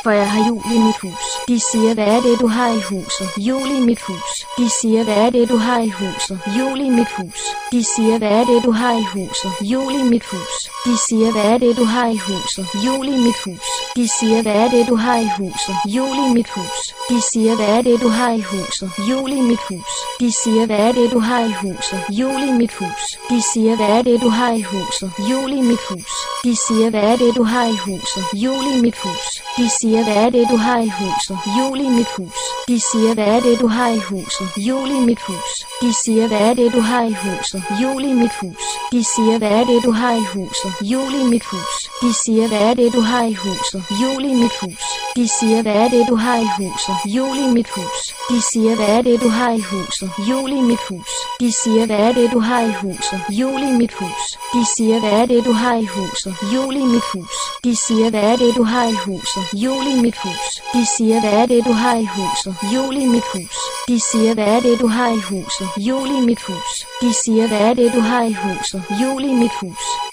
for jeg har jul i mit hus. De siger, hvad er det, du har i huset? Jul i mit hus. De siger, hvad er det, du har i huset? Jul i mit hus. De siger, hvad er det, du har i huset? Jul i mit hus. De siger, hvad er det, du har i huset? Jul i mit hus. De siger, hvad er det, du har i huset? Jul i mit hus. De siger, hvad er det, du har i huset? Jul i mit hus. De siger, hvad er det, du har i huset? Jul i mit hus. De siger, hvad er det, du har i huset? Jul i mit hus. De siger, hvad er det, du har i huset? Jul i mit hus. De siger, hvad er det, du har i huset? Jul i mit hus. De siger, hvad er det, du har i huset? Jul i mit hus. De siger, hvad er det, du har i huset? Jul i mit hus. De siger, hvad er det, du har i huset? Jul i mit hus. De siger, hvad er det, du har i huset? Jul i mit hus. De siger, hvad er det, du har i huset? Jul i mit hus. De siger, hvad er det, du har i huset? Jul i mit hus. De siger, hvad er det, du har i huset? Jul i mit hus. De siger, hvad er det, du har i huset? Jul i mit hus. De siger, hvad er det, du har i huset? Jul i mit hus. De siger, hvad er det, du har i huset? Jul i mit hus. De siger, hvad er det, du har i huset? Jul i mit hus. De siger, hvad er det, du har i huset? Jul i mit hus.